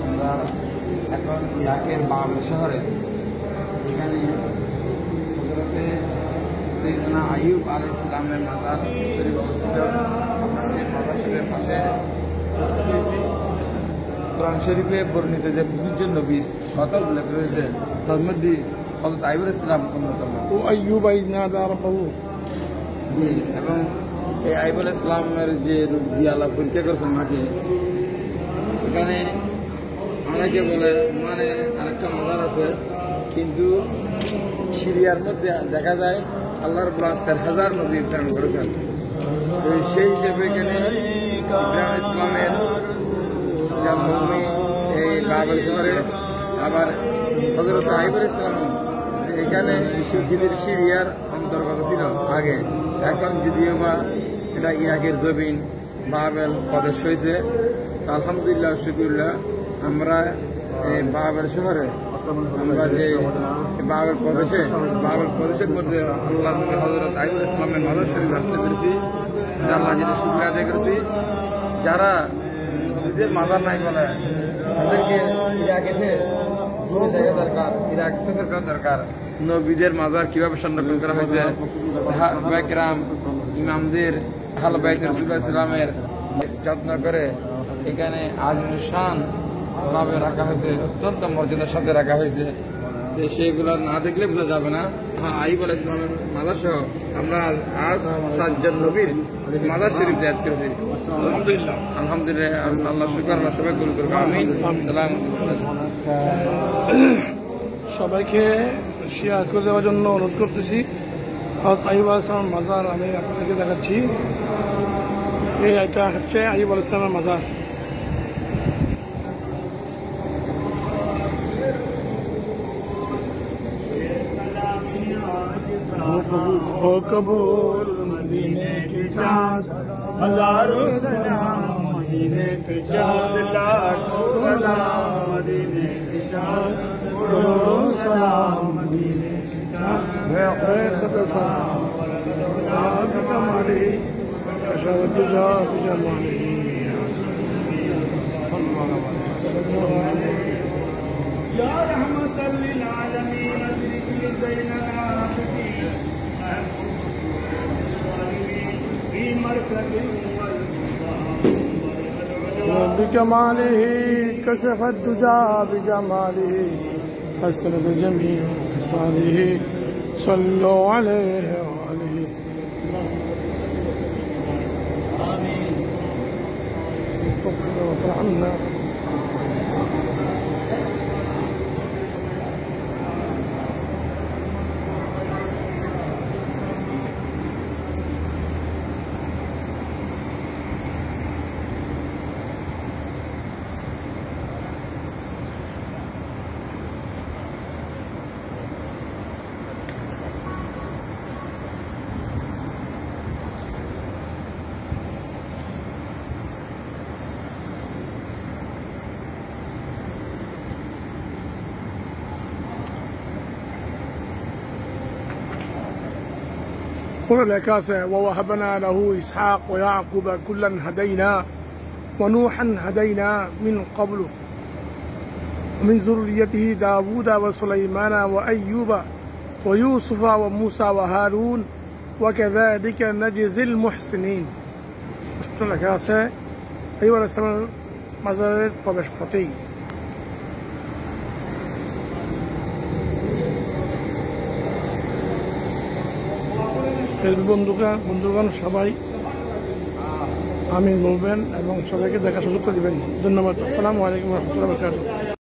আমরা এখন ইরাকের বাগদাদ শহরে, এখানে হযরতে সৈয়দনা আইয়ুব আলাইহিস সালামের মাজার শরীফ অবস্থিত। আমরা সেই মাজার শরীফের পাশে কোরআন শরীফে বর্ণিত যে ২৫ জন নবীর কথা উল্লেখ রয়েছে, তার মধ্যে হযরত আইয়ুব আলাইহিস সালাম অন্যতম। এবং এই আইয়ুব আলাইহিস সালামের যে রূপ দিয়ে আল্লাহ পরীক্ষা করেছেন মাকে, এখানে অনেকে বলে মানে আরেকটা মাজার আছে, কিন্তু সিরিয়ার মধ্যে দেখা যায় আল্লাহর ৪,০০০ নবী প্রেরণ করেছেন। তো সেই হিসেবে এখানে ইব্রাহিম ইসলামের জন্মভূমি এই বাগদাদ শহরে, আবার হযরত আইয়ুব আলাইহিস সালাম এখানে সিরিয়ার অন্তর্গত ছিল আগে। এখন যদিও বা এটা ইরাকের জমিন বাবেল প্রদেশ হয়েছে, আলহামদুলিল্লাহ শুকরিল্লাহ আমরা এই বাবেল শহরে, আমরা যে বাবেল প্রদেশের মধ্যে আল্লাহ হযরত আইয়ুব আলাইহিস সালামের মাজার শরীফ আসতে পেরেছি। আল্লাহ যেটা শুকরিয়া আদায় করেছি। যারা নবীদের মাজার নাই বলে তাদেরকে ইরাক এসে ঘুরে দেখা দরকার, ইরাক সফর করা দরকার। নবীদের মাজার কিভাবে সংরক্ষণ করা হয়েছে, সাহাবা কেরাম ইমামদের আহলে বাইত রাসূলুল্লাহ সাল্লাল্লাহু আলাইহি ওয়াসাল্লামের যত্ন করে এখানে আজিমুল শান ভাবে রাখা হয়েছে, অত্যন্ত মর্যাদার সাথে রাখা হয়েছে। সেগুলো না দেখলে বোঝা যাবে না। আইয়ুব আলাইহিস সালামের মাজার সহ আমরা আজ ৭ জন নবীর মাজার শরীফ জিয়ারত করেছি। আলহামদুলিল্লাহ, আল্লাহ শুকর, আল্লাহ সবাই কবুল করুন, আমিন। সালাম। সবাইকে শেয়ার করে দেওয়ার জন্য অনুরোধ করতেছি। হযরত আইয়ুব আলাইহিস সালামের মাজার আমি আপনাদেরকে দেখাচ্ছি। এটা হচ্ছে আইয়ুব আলাইহিস সালামের মাজার। हो कबूल मदीने के चाँद, हजारों सलाम मदीने के चाँद, लाखों सलाम मदीने के चाँद, करोड़ों सलाम मदीने के चाँद। सलाम कमाली कशवत तुझा बिजमाली, या रहमतल लिल आलमीन अदरिकी बैनना بكماله كشف الدجى بجماله، حسنت جميع خصاله، صلوا عليه وآله آمين. واغفر عنا ووهبنا له إسحاق ويعقوب كلا هدينا ونوحا هدينا من قبل ومن ذريته داود وسليمان وأيوب ويوسف وموسى وهارون وكذلك نجزي المحسنين. স্পষ্ট লেখা আছে আইয়ুব আলাইহিস সালামের মাজারের প্রবেশ পথেই। বন্ধুগণ সবাই আমিন বলবেন এবং সবাইকে দেখার সুযোগ করে দিবেন। ধন্যবাদ। আসসালামু আলাইকুম ওয়া রাহমাতুল্লাহি ওয়া বারাকাতুহু।